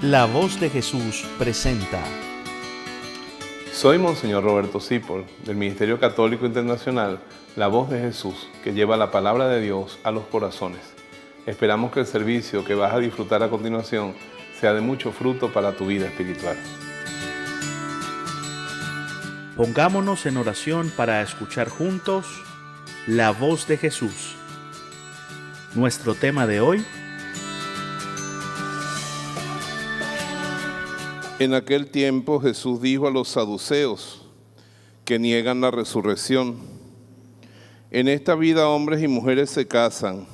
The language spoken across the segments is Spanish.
La Voz de Jesús presenta. Soy Monseñor Roberto Cipol, del Ministerio Católico Internacional La Voz de Jesús, que lleva la palabra de Dios a los corazones. Esperamos que el servicio que vas a disfrutar a continuación sea de mucho fruto para tu vida espiritual. Pongámonos en oración para escuchar juntos la voz de Jesús. Nuestro tema de hoy: en aquel tiempo Jesús dijo a los saduceos que niegan la resurrección: en esta vida hombres y mujeres se casan,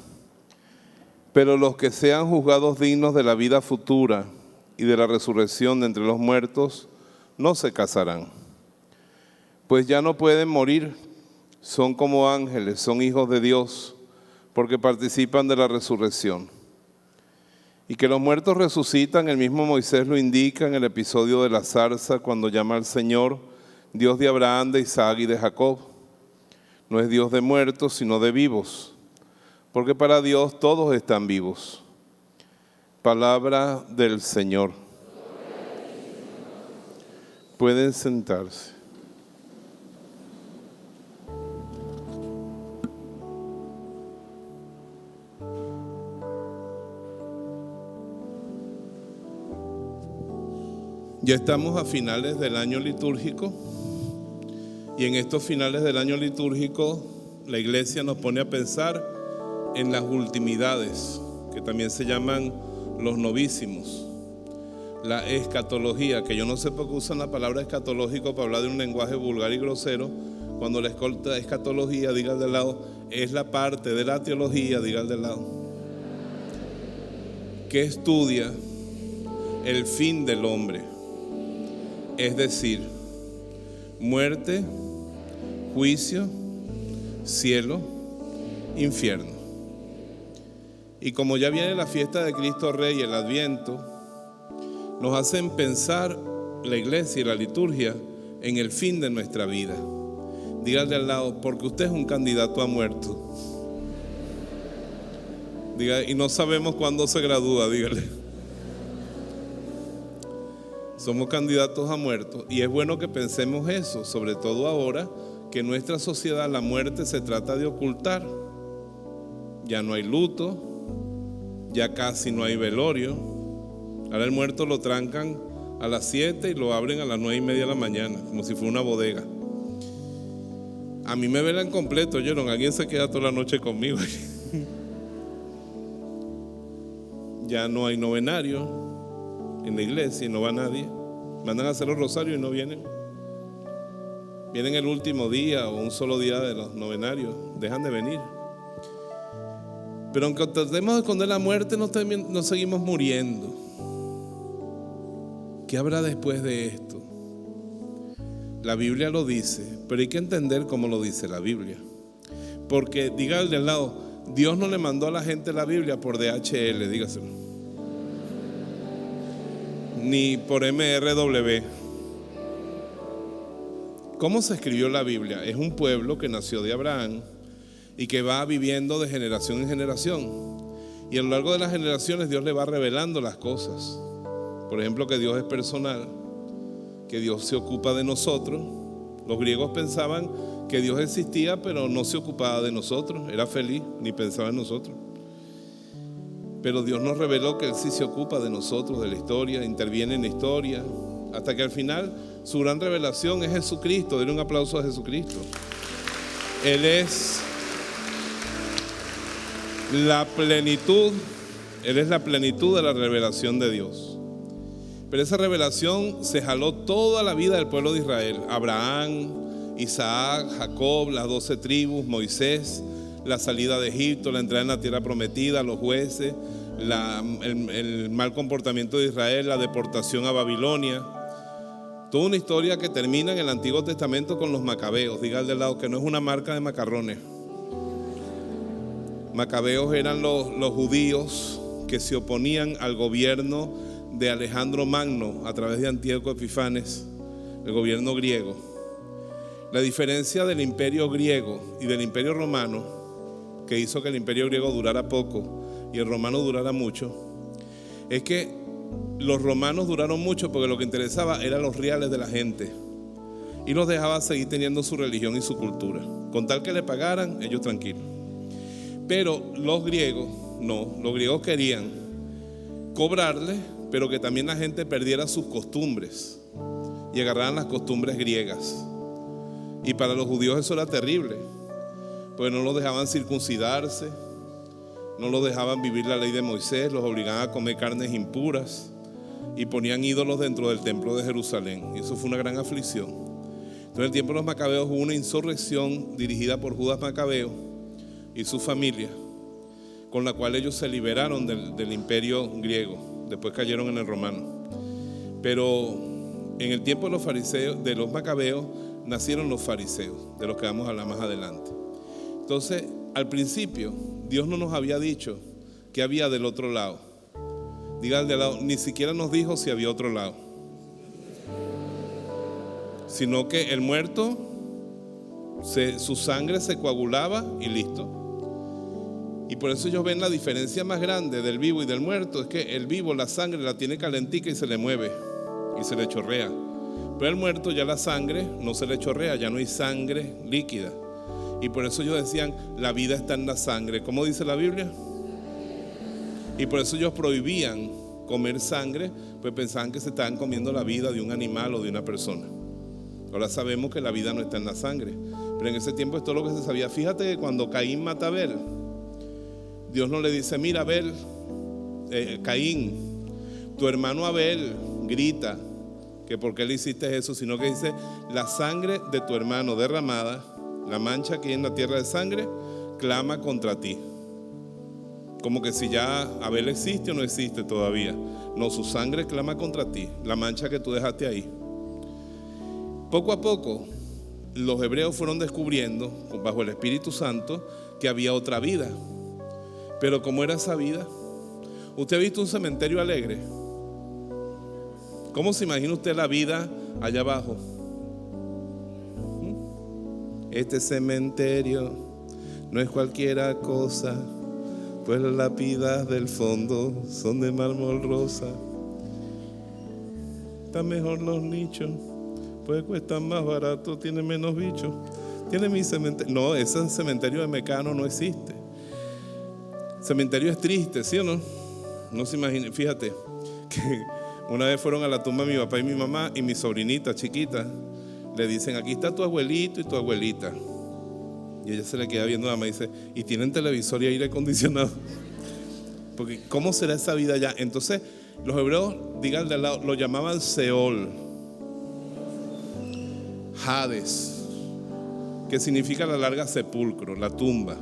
pero los que sean juzgados dignos de la vida futura y de la resurrección de entre los muertos no se casarán, pues ya no pueden morir, son como ángeles, son hijos de Dios, porque participan de la resurrección. Y que los muertos resucitan, el mismo Moisés lo indica en el episodio de la zarza, cuando llama al Señor Dios de Abraham, de Isaac y de Jacob. No es Dios de muertos, sino de vivos, porque para Dios todos están vivos. Palabra del Señor. Pueden sentarse. Ya estamos a finales del año litúrgico y en estos finales del año litúrgico la Iglesia nos pone a pensar en las ultimidades, que también se llaman los novísimos, la escatología, que yo no sé por qué usan la palabra escatológico para hablar de un lenguaje vulgar y grosero, cuando la escatología, diga al de lado, es la parte de la teología, diga al de lado, que estudia el fin del hombre. Es decir, muerte, juicio, cielo, infierno. Y como ya viene la fiesta de Cristo Rey, el Adviento, nos hacen pensar la Iglesia y la liturgia en el fin de nuestra vida. Dígale al lado, porque usted es un candidato a muerto. Diga, y no sabemos cuándo se gradúa, dígale. Somos candidatos a muertos y es bueno que pensemos eso, sobre todo ahora que en nuestra sociedad la muerte se trata de ocultar. Ya no hay luto, ya casi no hay velorio. Ahora el muerto lo trancan a las 7 y lo abren a las 9:30 de la mañana, como si fuera una bodega. A mí me velan completo, ¿oyeron? Alguien se queda toda la noche conmigo. Ya no hay novenario en la iglesia y no va nadie. Mandan a hacer los rosarios y no vienen. Vienen el último día o un solo día de los novenarios, dejan de venir. Pero aunque tratemos de esconder la muerte, no seguimos muriendo. ¿Qué habrá después de esto? La Biblia lo dice, pero hay que entender cómo lo dice la Biblia. Porque, dígale al lado, Dios no le mandó a la gente la Biblia por DHL, dígaselo, ni por MRW. ¿Cómo se escribió la Biblia? Es un pueblo que nació de Abraham y que va viviendo de generación en generación. Y a lo largo de las generaciones Dios le va revelando las cosas. Por ejemplo, que Dios es personal, que Dios se ocupa de nosotros. Los griegos pensaban que Dios existía, pero no se ocupaba de nosotros. Era feliz, ni pensaba en nosotros. Pero Dios nos reveló que Él sí se ocupa de nosotros, de la historia, interviene en la historia, hasta que al final su gran revelación es Jesucristo. Denle un aplauso a Jesucristo. Él es la plenitud, Él es la plenitud de la revelación de Dios. Pero esa revelación se jaló toda la vida del pueblo de Israel. Abraham, Isaac, Jacob, las 12 tribus, Moisés, la salida de Egipto, la entrada en la tierra prometida, los jueces, el mal comportamiento de Israel, la deportación a Babilonia. Toda una historia que termina en el Antiguo Testamento con los macabeos. Diga al de lado que no es una marca de macarrones. Macabeos eran los judíos que se oponían al gobierno de Alejandro Magno a través de Antíoco Epifanes, el gobierno griego. La diferencia del imperio griego y del imperio romano, que hizo que el imperio griego durara poco y el romano durara mucho, es que los romanos duraron mucho porque lo que interesaba eran los reales de la gente y los dejaba seguir teniendo su religión y su cultura. Con tal que le pagaran, ellos tranquilos. Pero los griegos, no, los griegos querían cobrarle, pero que también la gente perdiera sus costumbres y agarraran las costumbres griegas. Y para los judíos eso era terrible, porque no los dejaban circuncidarse, no los dejaban vivir la ley de Moisés, los obligaban a comer carnes impuras y ponían ídolos dentro del templo de Jerusalén. Y eso fue una gran aflicción. Entonces, en el tiempo de los macabeos hubo una insurrección dirigida por Judas Macabeo y su familia, con la cual ellos se liberaron del imperio griego. Después cayeron en el romano. Pero en el tiempo de los fariseos, de los macabeos, nacieron los fariseos, de los que vamos a hablar más adelante. Entonces, al principio, Dios no nos había dicho que había del otro lado. Diga al de al lado, ni siquiera nos dijo si había otro lado. Sino que el muerto, su sangre se coagulaba y listo. Y por eso ellos ven la diferencia más grande del vivo y del muerto. Es que el vivo la sangre la tiene calentica y se le mueve y se le chorrea. Pero el muerto ya la sangre no se le chorrea, ya no hay sangre líquida. Y por eso ellos decían, la vida está en la sangre. ¿Cómo dice la Biblia? Y por eso ellos prohibían comer sangre, pues pensaban que se estaban comiendo la vida de un animal o de una persona. Ahora sabemos que la vida no está en la sangre, pero en ese tiempo es todo lo que se sabía. Fíjate que cuando Caín mata a Abel, Dios no le dice, mira Abel, Caín, tu hermano Abel grita que por qué le hiciste eso, sino que dice, la sangre de tu hermano derramada, la mancha que hay en la tierra de sangre, clama contra ti. Como que si ya Abel existe o no existe todavía. No, su sangre clama contra ti, la mancha que tú dejaste ahí. Poco a poco, los hebreos fueron descubriendo, bajo el Espíritu Santo, que había otra vida. Pero ¿cómo era esa vida? ¿Usted ha visto un cementerio alegre? ¿Cómo se imagina usted la vida allá abajo? Este cementerio no es cualquiera cosa, pues las lápidas del fondo son de mármol rosa. Están mejor los nichos, pues cuestan más barato, tiene menos bichos. Tiene mi cementerio. No, ese cementerio de Mecano no existe. Cementerio es triste, ¿sí o no? No se imagina. Fíjate que una vez fueron a la tumba de mi papá y mi mamá, y mi sobrinita chiquita le dicen, aquí está tu abuelito y tu abuelita. Y ella se le queda viendo a la mamá y dice, ¿y tienen televisor y aire acondicionado? Porque ¿cómo será esa vida allá? Entonces los hebreos, digan de al lado, lo llamaban Seol, Hades, que significa la larga sepulcro, la tumba.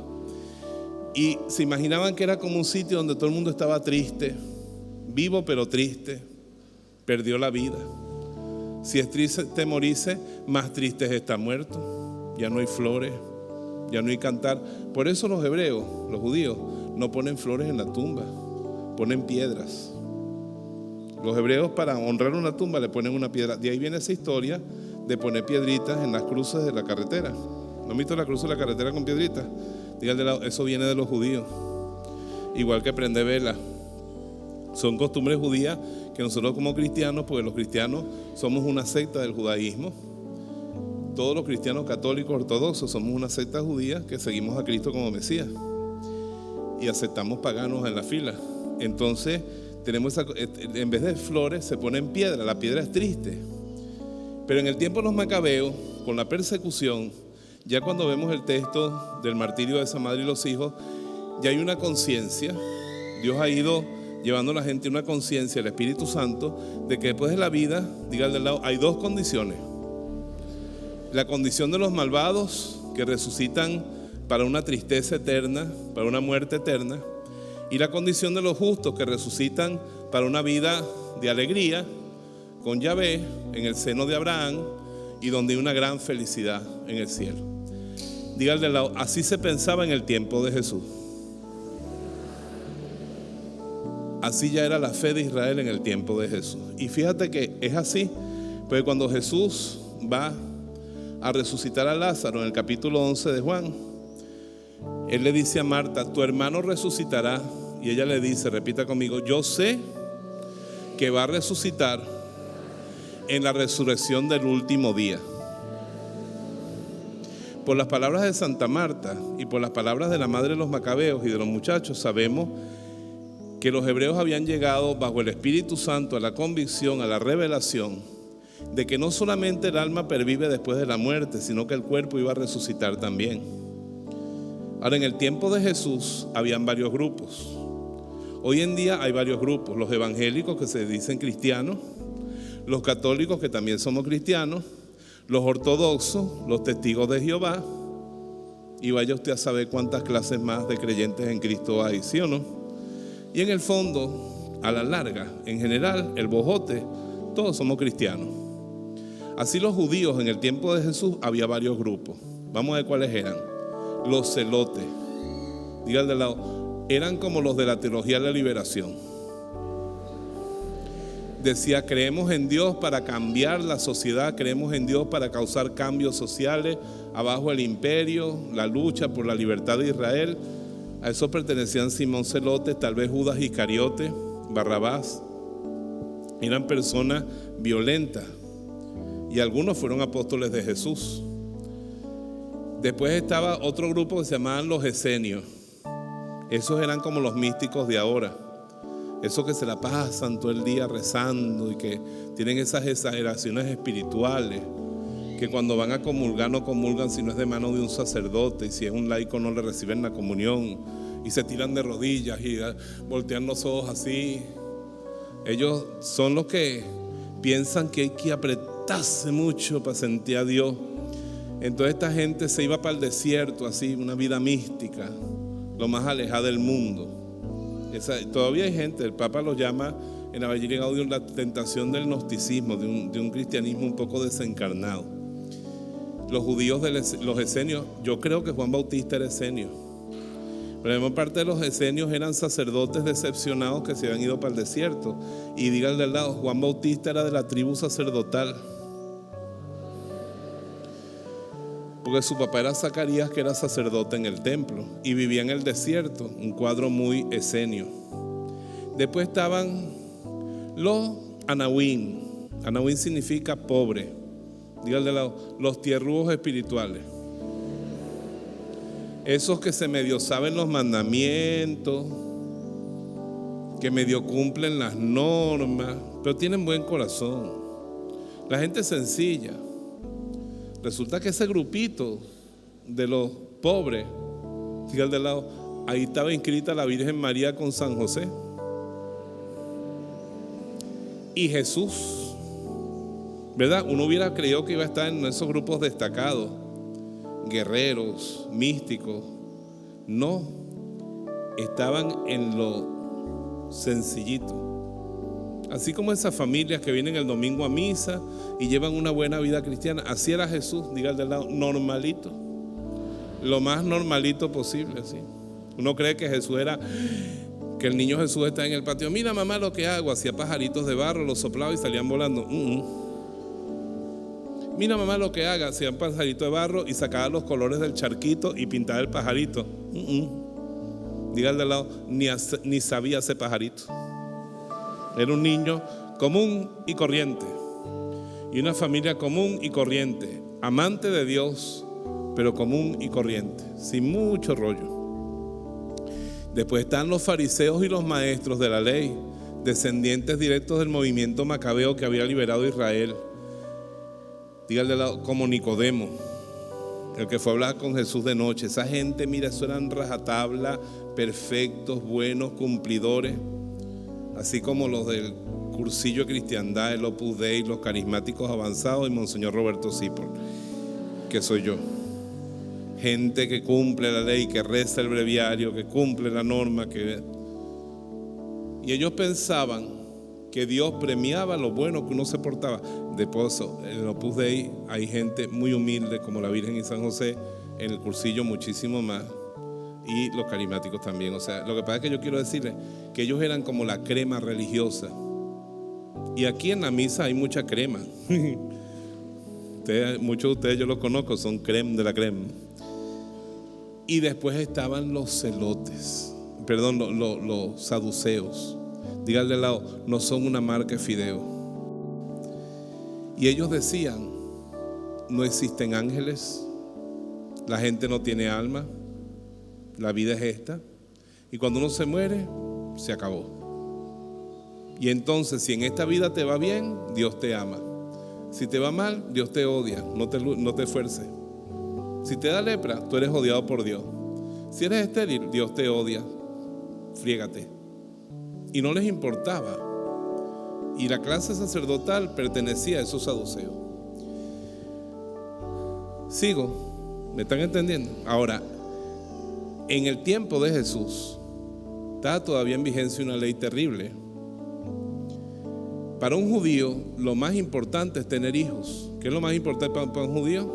Y se imaginaban que era como un sitio donde todo el mundo estaba triste, vivo pero triste, perdió la vida. Si es triste morirse, más triste es estar muerto. Ya no hay flores, ya no hay cantar. Por eso los hebreos, los judíos, no ponen flores en la tumba, ponen piedras. Los hebreos, para honrar una tumba, le ponen una piedra. De ahí viene esa historia de poner piedritas en las cruces de la carretera. ¿No han visto la cruz de la carretera con piedritas? Díganle, eso viene de los judíos. Igual que prender vela. Son costumbres judías que nosotros como cristianos, porque los cristianos somos una secta del judaísmo. Todos los cristianos católicos ortodoxos somos una secta judía que seguimos a Cristo como Mesías y aceptamos paganos en la fila. Entonces tenemos en vez de flores se ponen piedra. La piedra es triste. Pero en el tiempo de los macabeos, con la persecución, ya cuando vemos el texto del martirio de esa madre y los hijos, ya hay una conciencia. Dios ha ido llevando a la gente una conciencia, el Espíritu Santo, de que después de la vida, diga al de al lado, hay dos condiciones. La condición de los malvados, que resucitan para una tristeza eterna, para una muerte eterna, y la condición de los justos, que resucitan para una vida de alegría con Yahvé en el seno de Abraham, y donde hay una gran felicidad en el cielo. Diga al de al lado, así se pensaba en el tiempo de Jesús. Así ya era la fe de Israel en el tiempo de Jesús. Y fíjate que es así, porque cuando Jesús va a resucitar a Lázaro en el capítulo 11 de Juan, él le dice a Marta, tu hermano resucitará. Y ella le dice, repita conmigo, yo sé que va a resucitar en la resurrección del último día. Por las palabras de Santa Marta y por las palabras de la madre de los macabeos y de los muchachos, sabemos que los hebreos habían llegado bajo el Espíritu Santo a la convicción, a la revelación de que no solamente el alma pervive después de la muerte, sino que el cuerpo iba a resucitar también. Ahora, en el tiempo de Jesús habían varios grupos. Hoy en día hay varios grupos: los evangélicos, que se dicen cristianos; los católicos, que también somos cristianos; los ortodoxos; los testigos de Jehová, y vaya usted a saber cuántas clases más de creyentes en Cristo hay, ¿sí o no? Y en el fondo, a la larga, en general, el bojote, todos somos cristianos. Así los judíos en el tiempo de Jesús había varios grupos. Vamos a ver cuáles eran. Los celotes, digan de lado, eran como los de la teología de la liberación. Decía: creemos en Dios para cambiar la sociedad, creemos en Dios para causar cambios sociales, abajo el imperio, la lucha por la libertad de Israel. A eso pertenecían Simón Celote, tal vez Judas Iscariote, Barrabás. Eran personas violentas y algunos fueron apóstoles de Jesús. Después estaba otro grupo que se llamaban los esenios. Esos eran como los místicos de ahora. Esos que se la pasan todo el día rezando y que tienen esas exageraciones espirituales, que cuando van a comulgar no comulgan si no es de mano de un sacerdote, y si es un laico no le reciben la comunión, y se tiran de rodillas y voltean los ojos así. Ellos son los que piensan que hay que apretarse mucho para sentir a Dios. Entonces esta gente se iba para el desierto, así, una vida mística, lo más alejada del mundo. Todavía hay gente, el Papa lo llama en Evangelii Gaudium la tentación del gnosticismo, de un cristianismo un poco desencarnado. Los judíos, los esenios, yo creo que Juan Bautista era esenio, pero la mayor parte de los esenios eran sacerdotes decepcionados que se habían ido para el desierto. Y digan del lado, Juan Bautista era de la tribu sacerdotal, porque su papá era Zacarías, que era sacerdote en el templo y vivía en el desierto, un cuadro muy esenio. Después estaban los anahuín. Anahuín significa pobre. Diga de lado, los tierrúos espirituales. Esos que se medio saben los mandamientos, que medio cumplen las normas, pero tienen buen corazón. La gente sencilla. Resulta que ese grupito de los pobres, diga de lado, ahí estaba inscrita la Virgen María con San José y Jesús, ¿verdad? Uno hubiera creído que iba a estar en esos grupos destacados, guerreros, místicos. No, estaban en lo sencillito. Así como esas familias que vienen el domingo a misa y llevan una buena vida cristiana, así era Jesús, diga al del lado, normalito, lo más normalito posible, ¿sí? Uno cree que Jesús era, que el niño Jesús está en el patio, mira mamá lo que hago, hacía pajaritos de barro, los soplaba y salían volando. Mira mamá lo que haga, hacían pajaritos de barro y sacaba los colores del charquito y pintaba el pajarito. Diga al del lado, ni sabía hacer pajarito. Era un niño común y corriente, y una familia común y corriente, amante de Dios, pero común y corriente, sin mucho rollo. Después están los fariseos y los maestros de la ley, descendientes directos del movimiento macabeo que había liberado a Israel. Dígale como Nicodemo, el que fue a hablar con Jesús de noche. Esa gente, mira, eso eran rajatabla, perfectos, buenos, cumplidores. Así como los del cursillo de cristiandad, el Opus Dei, los carismáticos avanzados y Monseñor Roberto Sipol, que soy yo. Gente que cumple la ley, que reza el breviario, que cumple la norma. Y ellos pensaban que Dios premiaba lo bueno que uno se portaba. Después, en el Opus Dei hay gente muy humilde como la Virgen y San José, en el cursillo muchísimo más. Y los carismáticos también. O sea, lo que pasa es que yo quiero decirles que ellos eran como la crema religiosa. Y aquí en la misa hay mucha crema. Muchos de ustedes yo los conozco, son crema de la crema. Y después estaban los celotes, perdón, los saduceos. Dígale al lado, no son una marca de fideo. Y ellos decían, no existen ángeles, la gente no tiene alma, la vida es esta, y cuando uno se muere, se acabó. Y entonces, si en esta vida te va bien, Dios te ama. Si te va mal, Dios te odia, no te esfuerces. Si te da lepra, tú eres odiado por Dios. Si eres estéril, Dios te odia, friégate. Y no les importaba. Y la clase sacerdotal pertenecía a esos saduceos. Sigo, ¿me están entendiendo? Ahora, en el tiempo de Jesús, está todavía en vigencia una ley terrible. Para un judío, lo más importante es tener hijos. ¿Qué es lo más importante para un judío?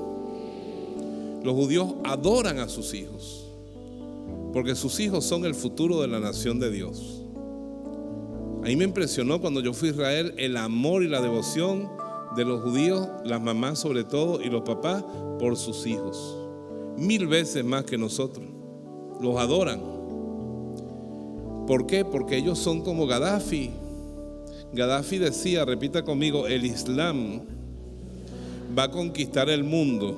Los judíos adoran a sus hijos, porque sus hijos son el futuro de la nación de Dios. A mí me impresionó cuando yo fui a Israel el amor y la devoción de los judíos, las mamás sobre todo, y los papás por sus hijos. 1000 veces más que nosotros. Los adoran. ¿Por qué? Porque ellos son como Gaddafi. Gaddafi decía, repita conmigo, el Islam va a conquistar el mundo,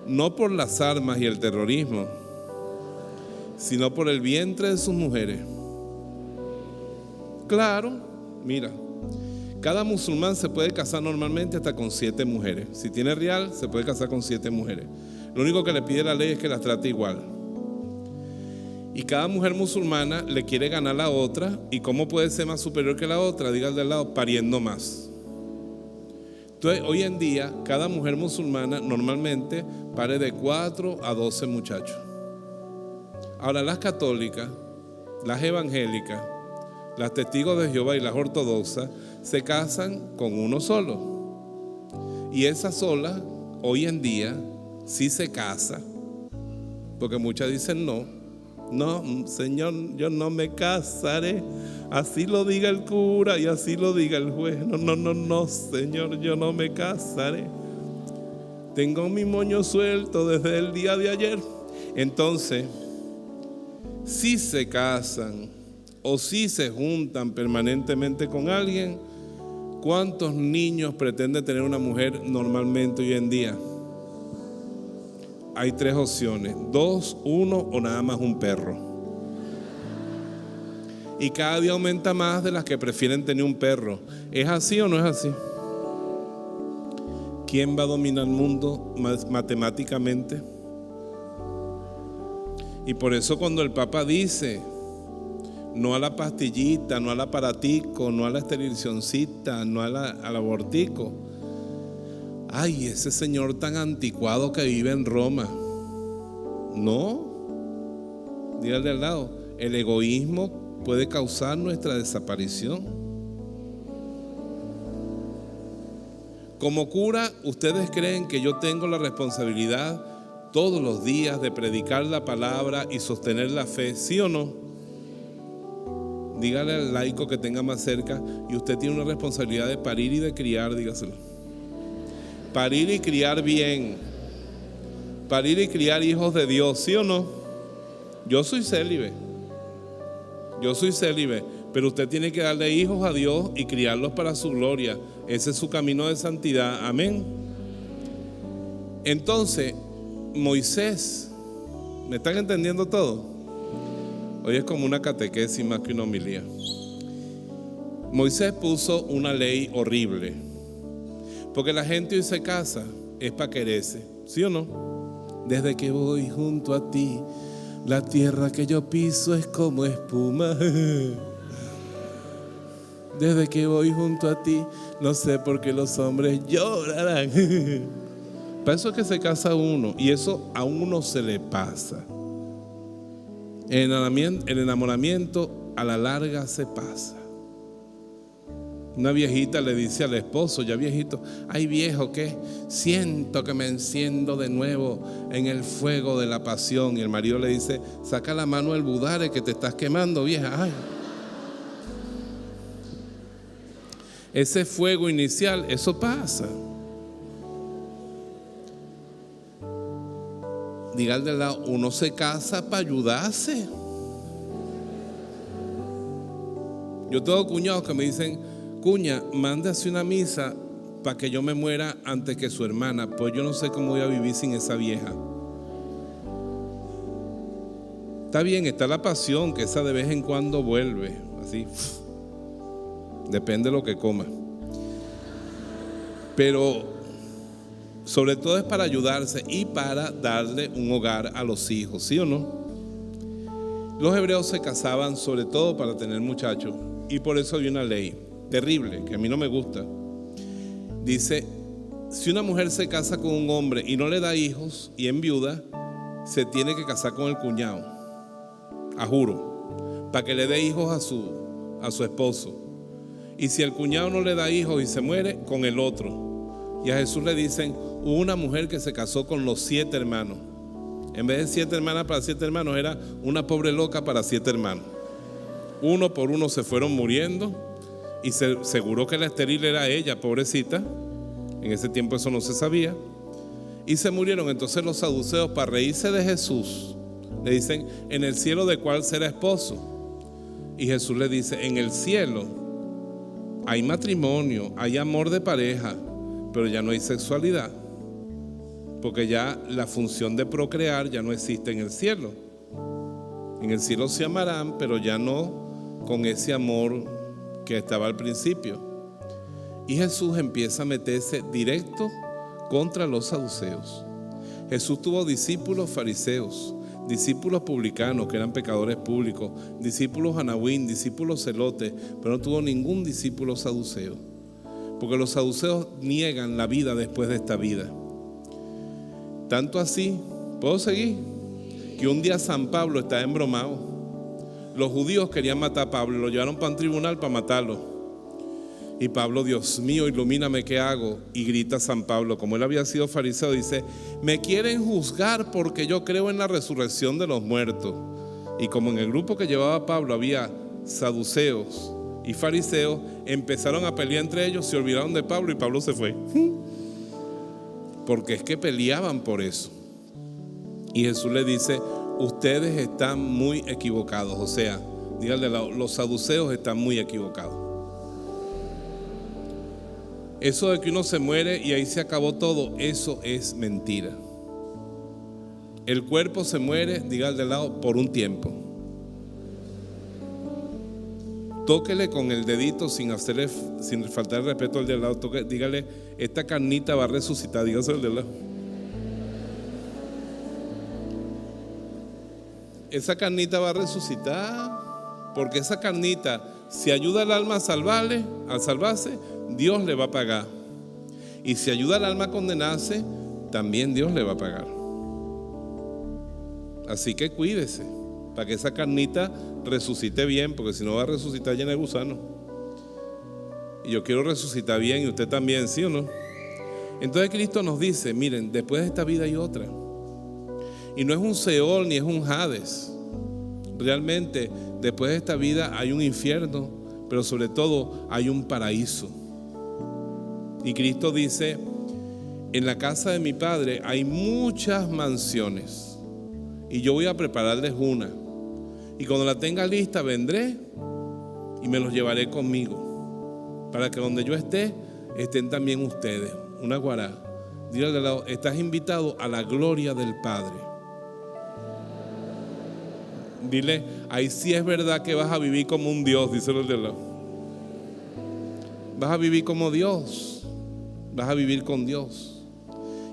no por las armas y el terrorismo, sino por el vientre de sus mujeres. Claro, mira, cada musulmán se puede casar normalmente hasta con 7 mujeres. Si tiene real, se puede casar con 7 mujeres. Lo único que le pide la ley es que las trate igual. Y cada mujer musulmana le quiere ganar a la otra. ¿Y cómo puede ser más superior que la otra? Diga al de al lado, pariendo más. Entonces, hoy en día, cada mujer musulmana normalmente pare de 4 a 12 muchachos. Ahora, las católicas, las evangélicas, las testigos de Jehová y las ortodoxas se casan con uno solo. Y esa sola, hoy en día, sí se casa. Porque muchas dicen no, Señor, yo no me casaré. Así lo diga el cura y así lo diga el juez. No, Señor, yo no me casaré. Tengo mi moño suelto desde el día de ayer. Entonces, si se casan o si se juntan permanentemente con alguien, ¿cuántos niños pretende tener una mujer normalmente hoy en día? Hay 3 opciones, 2, 1 o nada más un perro. Y cada día aumenta más de las que prefieren tener un perro. ¿Es así o no es así? ¿Quién va a dominar el mundo matemáticamente? Y por eso cuando el Papa dice no a la pastillita, no al aparatico, no a la esterilizacioncita, no al abortico. Ay, ese señor tan anticuado que vive en Roma. No, dígale al lado, el egoísmo puede causar nuestra desaparición. Como cura, ¿ustedes creen que yo tengo la responsabilidad todos los días de predicar la palabra y sostener la fe? ¿Sí o no? Dígale al laico que tenga más cerca, y usted tiene una responsabilidad de parir y de criar, dígaselo. Parir y criar bien. Parir y criar hijos de Dios, ¿sí o no? Yo soy célibe, pero usted tiene que darle hijos a Dios y criarlos para su gloria. Ese es su camino de santidad, amén. Entonces, Moisés, ¿me están entendiendo todo? Hoy es como una catequesis más que una homilía. Moisés puso una ley horrible, porque la gente hoy se casa es para quererse, ¿sí o no? Desde que voy junto a ti, la tierra que yo piso es como espuma. Desde que voy junto a ti, no sé por qué los hombres llorarán. Para eso es que se casa uno, y eso a uno se le pasa. El enamoramiento a la larga se pasa. Una viejita le dice al esposo, ya viejito, ay viejo, ¿qué? Siento que me enciendo de nuevo en el fuego de la pasión. Y el marido le dice, saca la mano del budare que te estás quemando, vieja. Ay. Ese fuego inicial, eso pasa. Diga al de lado, uno se casa para ayudarse. Yo tengo cuñados que me dicen: cuña, mándase una misa para que yo me muera antes que su hermana, pues yo no sé cómo voy a vivir sin esa vieja. Está bien, está la pasión, que esa de vez en cuando vuelve, así, depende de lo que coma. Pero sobre todo es para ayudarse y para darle un hogar a los hijos, ¿sí o no? Los hebreos se casaban sobre todo para tener muchachos, y por eso hay una ley terrible que a mí no me gusta. Dice: si una mujer se casa con un hombre y no le da hijos y enviuda, se tiene que casar con el cuñado, a juro, para que le dé hijos a su esposo. Y si el cuñado no le da hijos y se muere, con el otro. Y a Jesús le dicen: hubo una mujer que se casó con los 7 hermanos. En vez de 7 hermanas para 7 hermanos, era una pobre loca para 7 hermanos. Uno por uno se fueron muriendo, y seguro que la estéril era ella, pobrecita. En ese tiempo eso no se sabía. Y se murieron. Entonces los saduceos, para reírse de Jesús, le dicen: ¿en el cielo de cuál será esposo? Y Jesús le dice: en el cielo hay matrimonio, hay amor de pareja, pero ya no hay sexualidad, porque ya la función de procrear ya no existe en el cielo. En el cielo se amarán, pero ya no con ese amor que estaba al principio. Y Jesús empieza a meterse directo contra los saduceos. Jesús tuvo discípulos fariseos, discípulos publicanos, que eran pecadores públicos, discípulos anahuín, discípulos celotes, pero no tuvo ningún discípulo saduceo, porque los saduceos niegan la vida después de esta vida. Tanto así, ¿puedo seguir? Que un día San Pablo estaba embromado. Los judíos querían matar a Pablo y lo llevaron para un tribunal para matarlo. Y Pablo: Dios mío, ilumíname, ¿qué hago? Y grita San Pablo, como él había sido fariseo, dice: me quieren juzgar porque yo creo en la resurrección de los muertos. Y como en el grupo que llevaba a Pablo había saduceos y fariseos, empezaron a pelear entre ellos, se olvidaron de Pablo y Pablo se fue. Porque es que peleaban por eso. Y Jesús le dice: ustedes están muy equivocados. O sea, díganle, los saduceos están muy equivocados. Eso de que uno se muere y ahí se acabó todo, eso es mentira. El cuerpo se muere, dígale de lado, por un tiempo. Tóquele con el dedito sin faltar el respeto al de al lado. Dígale: esta carnita va a resucitar. Dígase el de al lado. Esa carnita va a resucitar, porque esa carnita, si ayuda al alma a salvarse, Dios le va a pagar. Y si ayuda al alma a condenarse, también Dios le va a pagar. Así que cuídese para que esa carnita resucite bien, porque si no va a resucitar llena de gusanos. Y yo quiero resucitar bien, y usted también, ¿sí o no? Entonces Cristo nos dice: miren, después de esta vida hay otra. Y no es un Seol ni es un Hades. Realmente después de esta vida hay un infierno, pero sobre todo hay un paraíso. Y Cristo dice: en la casa de mi Padre hay muchas mansiones, y yo voy a prepararles una, y cuando la tenga lista vendré y me los llevaré conmigo, para que donde yo esté, estén también ustedes. Una guará. Dígale al lado: estás invitado a la gloria del Padre. Dile: ahí sí es verdad que vas a vivir como un Dios. Díselo al de al lado. Vas a vivir como Dios. Vas a vivir con Dios.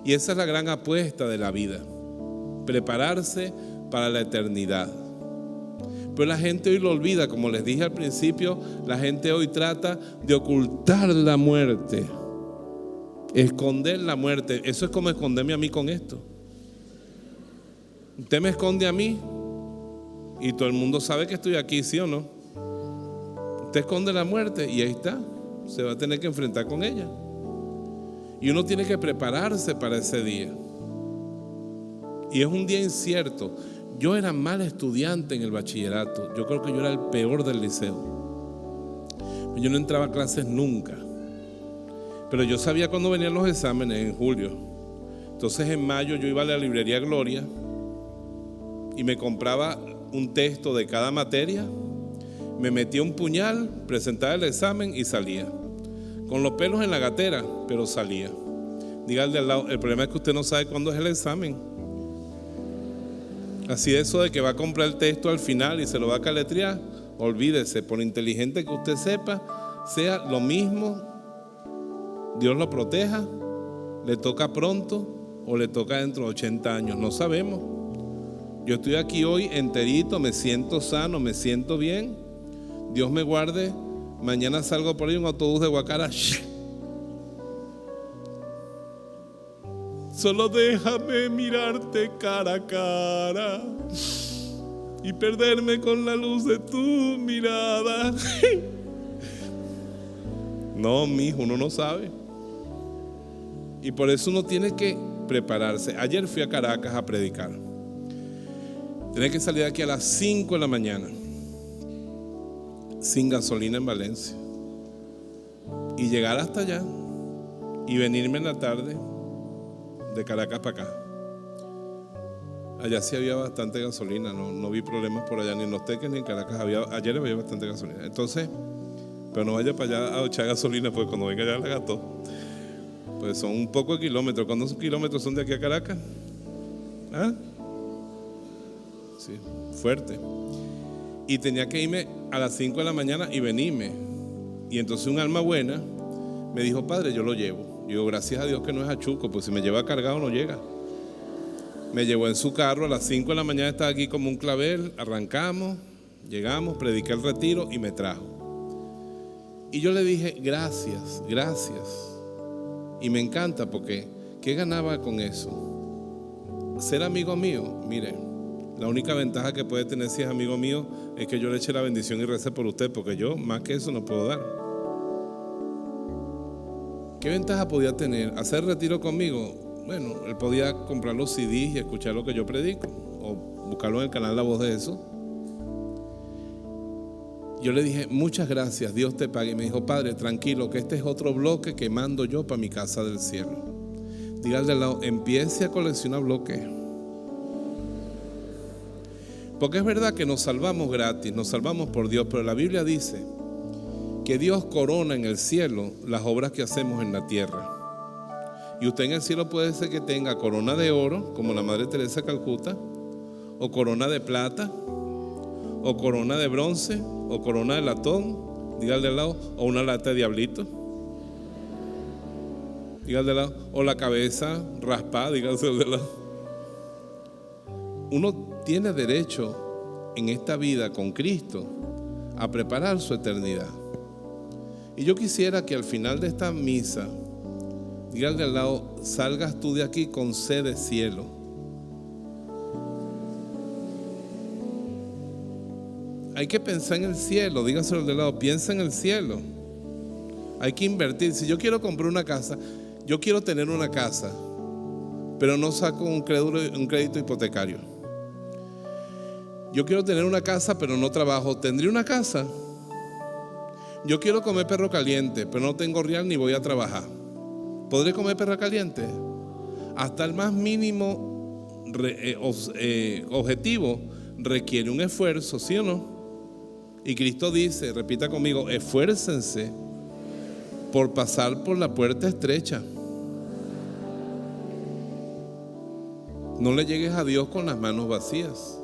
Y esa es la gran apuesta de la vida: prepararse para la eternidad. Pero la gente hoy lo olvida. Como les dije al principio, la gente hoy trata de ocultar la muerte, esconder la muerte. Eso es como esconderme a mí con esto. Usted me esconde a mí y todo el mundo sabe que estoy aquí, ¿sí o no? Usted esconde la muerte y ahí está. Se va a tener que enfrentar con ella. Y uno tiene que prepararse para ese día. Y es un día incierto. Yo era mal estudiante en el bachillerato. Yo creo que yo era el peor del liceo. Yo no entraba a clases nunca. Pero yo sabía cuándo venían los exámenes, en julio. Entonces en mayo yo iba a la librería Gloria y me compraba un texto de cada materia, Me metía un puñal, presentaba el examen y salía. Con los pelos en la gatera, pero salía. Diga al de al lado, el problema es que usted no sabe cuándo es el examen. Así eso de que va a comprar el texto al final y se lo va a caletrear, olvídese, por inteligente que usted sea lo mismo, Dios lo proteja, le toca pronto o le toca dentro de 80 años, no sabemos. Yo estoy aquí hoy enterito, me siento sano, me siento bien, Dios me guarde, mañana salgo por ahí en un autobús de Guacara. Solo déjame mirarte cara a cara y perderme con la luz de tu mirada. No, mijo, uno no sabe. Y por eso uno tiene que prepararse. Ayer fui a Caracas a predicar. Tenía que salir de aquí a las 5 de la mañana, sin gasolina en Valencia, y llegar hasta allá y venirme en la tarde de Caracas para acá. Allá sí había bastante gasolina, no vi problemas por allá, ni en Los Teques ni en Caracas. Ayer había bastante gasolina. Entonces, pero no vaya para allá a echar gasolina, porque cuando venga allá la gastó. Pues son un poco de kilómetros. ¿Cuántos kilómetros son de aquí a Caracas? ¿Ah? Sí, fuerte. Y tenía que irme a las 5 de la mañana y venirme. Y entonces un alma buena me dijo, padre, yo lo llevo. Yo digo, gracias a Dios que no es achuco, pues si me lleva cargado no llega. Me llevó en su carro, a las 5 de la mañana estaba aquí como un clavel, arrancamos, llegamos, prediqué el retiro y me trajo. Y yo le dije, gracias. Y me encanta porque, ¿qué ganaba con eso? Ser amigo mío, mire, la única ventaja que puede tener si es amigo mío es que yo le eche la bendición y recé por usted, porque yo más que eso no puedo dar. ¿Qué ventaja podía tener? ¿Hacer retiro conmigo? Bueno, él podía comprar los CDs y escuchar lo que yo predico, o buscarlo en el canal La Voz de Jesús. Yo le dije, muchas gracias, Dios te pague. Y me dijo, padre, tranquilo, que este es otro bloque que mando yo para mi casa del cielo. Dígale al lado, empiece a coleccionar bloques. Porque es verdad que nos salvamos gratis, nos salvamos por Dios, pero la Biblia dice que Dios corona en el cielo las obras que hacemos en la tierra. Y usted en el cielo puede ser que tenga corona de oro, como la Madre Teresa de Calcuta, o corona de plata, o corona de bronce, o corona de latón, dígale al lado, o una lata de diablito, dígale al lado, o la cabeza raspada, dígale al lado. Uno tiene derecho en esta vida con Cristo a preparar su eternidad. Y yo quisiera que al final de esta misa, dígale al lado, salgas tú de aquí con sed de cielo. Hay que pensar en el cielo, dígaselo de lado, piensa en el cielo. Hay que invertir. Si yo quiero comprar una casa, yo quiero tener una casa, pero no saco un crédito hipotecario. Yo quiero tener una casa, pero no trabajo. ¿Tendré una casa? Yo quiero comer perro caliente, pero no tengo real ni voy a trabajar. ¿Podré comer perro caliente? Hasta el más mínimo objetivo requiere un esfuerzo, ¿sí o no? Y Cristo dice, repita conmigo, esfuércense por pasar por la puerta estrecha. No le llegues a Dios con las manos vacías.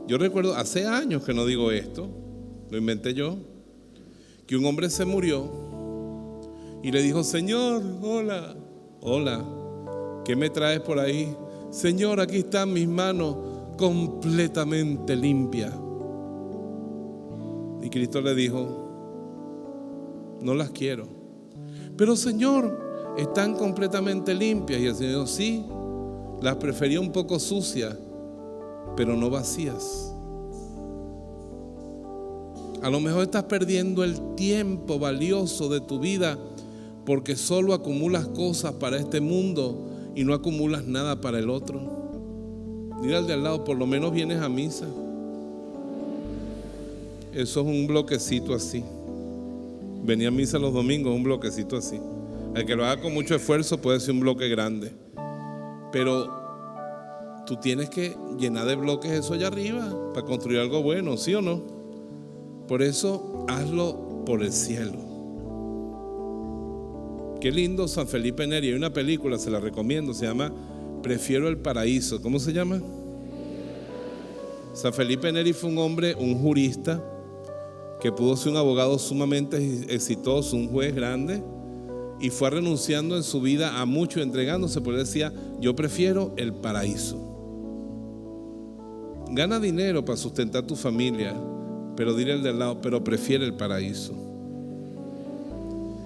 Yo recuerdo, hace años que no digo esto, lo inventé yo, que un hombre se murió y le dijo, Señor, hola, ¿qué me traes por ahí? Señor, aquí están mis manos completamente limpias. Y Cristo le dijo, no las quiero. Pero Señor, están completamente limpias. Y el Señor dijo, sí, las prefería un poco sucias, pero no vacías. A lo mejor estás perdiendo el tiempo valioso de tu vida porque solo acumulas cosas para este mundo y no acumulas nada para el otro. Dile al de al lado, por lo menos vienes a misa. Eso es un bloquecito así. Venir a misa los domingos es un bloquecito así. El que lo haga con mucho esfuerzo puede ser un bloque grande, pero tú tienes que llenar de bloques eso allá arriba para construir algo bueno, ¿sí o no? Por eso hazlo por el cielo. Qué lindo San Felipe Neri. Hay una película, se la recomiendo, se llama Prefiero el paraíso. ¿Cómo se llama? San Felipe Neri fue un hombre, un jurista, que pudo ser un abogado sumamente exitoso, un juez grande, y fue renunciando en su vida a mucho, entregándose, porque decía: yo prefiero el paraíso. Gana dinero para sustentar tu familia, pero dile al de al lado: pero prefiere el paraíso.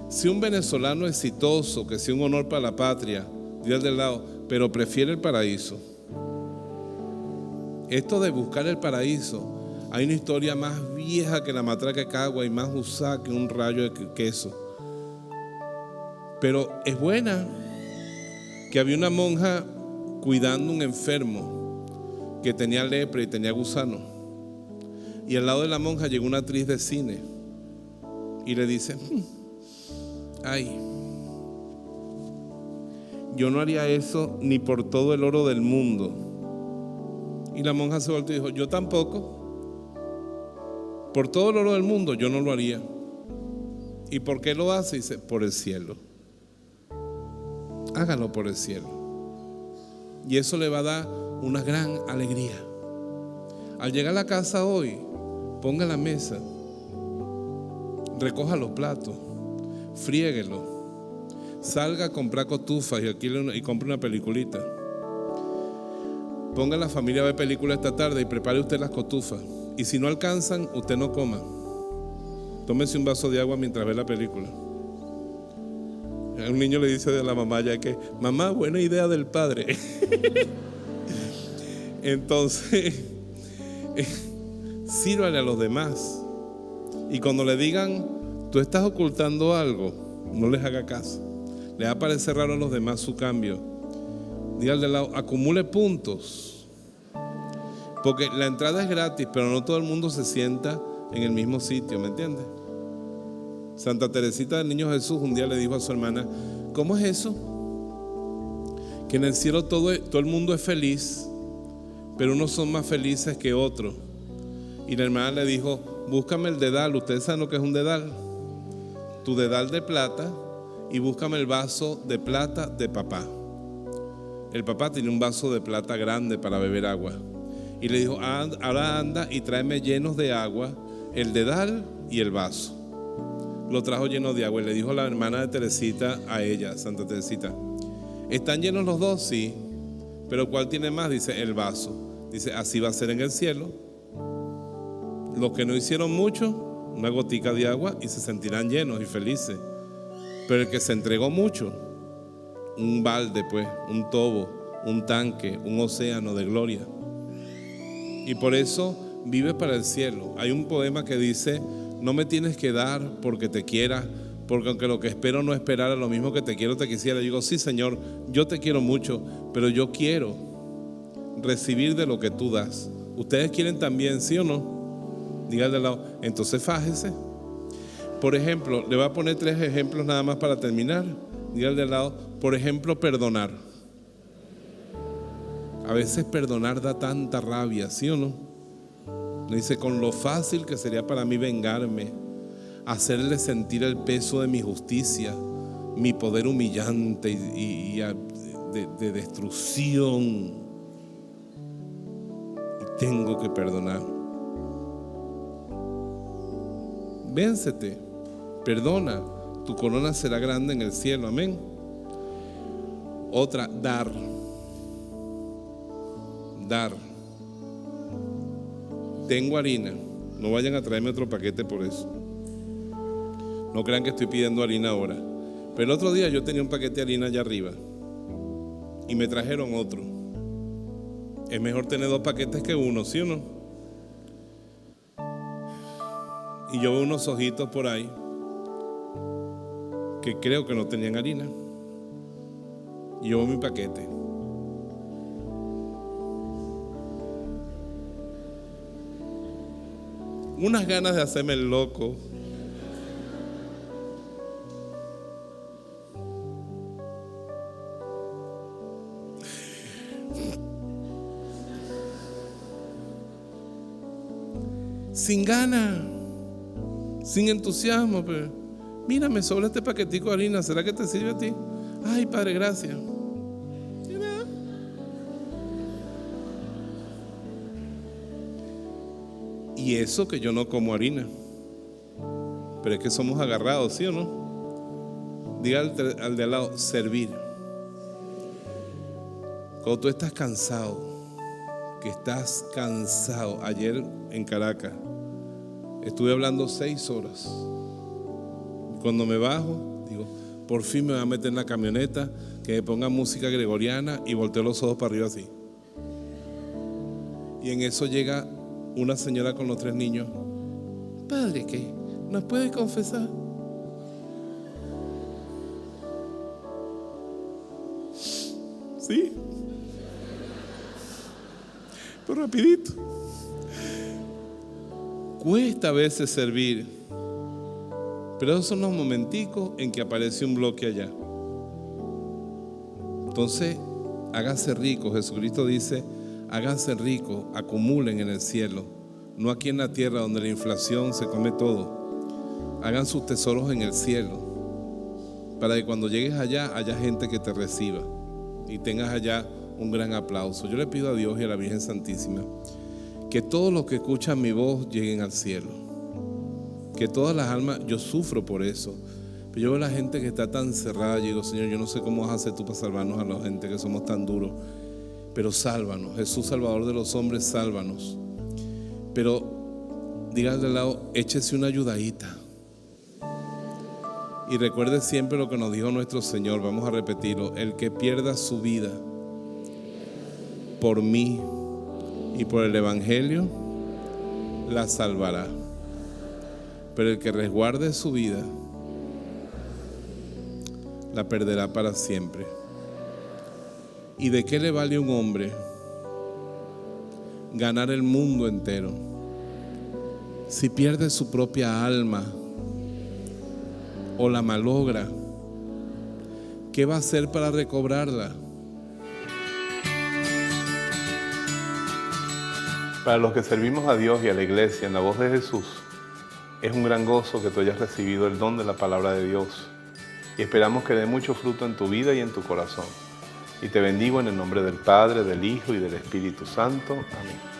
Si un venezolano exitoso, que sea un honor para la patria, dile al de al lado: pero prefiere el paraíso. Esto de buscar el paraíso, hay una historia más vieja que la matraca de Cagua y más usada que un rayo de queso. Pero es buena. Que había una monja cuidando a un enfermo que tenía lepra y tenía gusano, y al lado de la monja llegó una actriz de cine y le dice: ay, yo no haría eso ni por todo el oro del mundo. Y la monja se volteó y dijo: yo tampoco. Por todo el oro del mundo yo no lo haría. ¿Y por qué lo hace? Dice: por el cielo. Hágalo por el cielo. Y eso le va a dar una gran alegría. Al llegar a la casa hoy, ponga la mesa, recoja los platos, friéguelo, salga a comprar cotufas y compre una peliculita. Ponga a la familia a ver películas esta tarde y prepare usted las cotufas. Y si no alcanzan, usted no coma. Tómese un vaso de agua mientras ve la película. Un niño le dice a la mamá ya que: mamá, buena idea del padre. Entonces, sírvale a los demás. Y cuando le digan: tú estás ocultando algo, no les haga caso. Le va a parecer raro a los demás su cambio. Dígale al lado: acumule puntos. Porque la entrada es gratis, pero no todo el mundo se sienta en el mismo sitio, ¿me entiendes? Santa Teresita del Niño Jesús un día le dijo a su hermana: ¿cómo es eso? Que en el cielo todo el mundo es feliz, pero unos son más felices que otros. Y la hermana le dijo: búscame el dedal. ¿Ustedes saben lo que es un dedal? Tu dedal de plata, y búscame el vaso de plata de papá. El papá tenía un vaso de plata grande para beber agua. Y le dijo: ahora anda y tráeme llenos de agua el dedal y el vaso. Lo trajo lleno de agua y le dijo la hermana de Teresita a ella, Santa Teresita: ¿están llenos los dos? Sí. ¿Pero cuál tiene más? Dice: el vaso. Dice: así va a ser en el cielo. Los que no hicieron mucho, una gotica de agua y se sentirán llenos y felices. Pero el que se entregó mucho, un balde, pues, un tobo, un tanque, un océano de gloria. Y por eso vive para el cielo. Hay un poema que dice: no me tienes que dar porque te quiera, porque aunque lo que espero no esperara lo mismo que te quiero te quisiera. Yo digo: sí, Señor, yo te quiero mucho, pero yo quiero recibir de lo que tú das. ¿Ustedes quieren también, sí o no? Díganle al lado: entonces fájese. Por ejemplo, le voy a poner 3 ejemplos nada más para terminar. Díganle al lado: por ejemplo, perdonar. A veces perdonar da tanta rabia, ¿sí o no? Le dice: con lo fácil que sería para mí vengarme, hacerle sentir el peso de mi justicia, mi poder humillante y de destrucción. Y tengo que perdonar. Véncete, perdona, tu corona será grande en el cielo, amén. Otra: dar. Tengo harina, no vayan a traerme otro paquete por eso. No crean que estoy pidiendo harina ahora. Pero el otro día yo tenía un paquete de harina allá arriba y me trajeron otro. Es mejor tener 2 paquetes que uno, ¿sí o no? Y yo veo unos ojitos por ahí que creo que no tenían harina. Y yo veo mi paquete. Unas ganas de hacerme el loco. Sin ganas. sin entusiasmo, pero mira, me sobra este paquetico de harina, ¿será que te sirve a ti? Ay, Padre, gracias. Y eso que yo no como harina, pero es que somos agarrados, ¿sí o no? Diga al de al lado, servir. Cuando tú estás cansado, ayer en Caracas estuve hablando 6 horas. Cuando me bajo, digo, por fin me voy a meter en la camioneta, que me ponga música gregoriana, y volteo los ojos para arriba así. Y en eso llega una señora con los 3 niños. Padre, ¿qué? ¿Nos puede confesar? Sí. Pero rapidito. Cuesta a veces servir, pero esos son los momenticos en que aparece un bloque allá. Entonces, háganse ricos. Jesucristo dice, háganse ricos, acumulen en el cielo, no aquí en la tierra donde la inflación se come todo. Hagan sus tesoros en el cielo, para que cuando llegues allá haya gente que te reciba y tengas allá un gran aplauso. Yo le pido a Dios y a la Virgen Santísima que todos los que escuchan mi voz lleguen al cielo, que todas las almas, yo sufro por eso, pero yo veo a la gente que está tan cerrada. Yo digo, Señor, yo no sé cómo vas a hacer tú para salvarnos a la gente que somos tan duros, pero sálvanos. Jesús, Salvador de los hombres, sálvanos. Pero dígale al lado, échese una ayudadita. Y recuerde siempre lo que nos dijo nuestro Señor. Vamos a repetirlo: el que pierda su vida por mí y por el Evangelio, la salvará. Pero el que resguarde su vida, la perderá para siempre. ¿Y de qué le vale a un hombre ganar el mundo entero si pierde su propia alma o la malogra? ¿Qué va a hacer para recobrarla? Para los que servimos a Dios y a la iglesia en la voz de Jesús, es un gran gozo que tú hayas recibido el don de la palabra de Dios, y esperamos que dé mucho fruto en tu vida y en tu corazón. Y te bendigo en el nombre del Padre, del Hijo y del Espíritu Santo. Amén.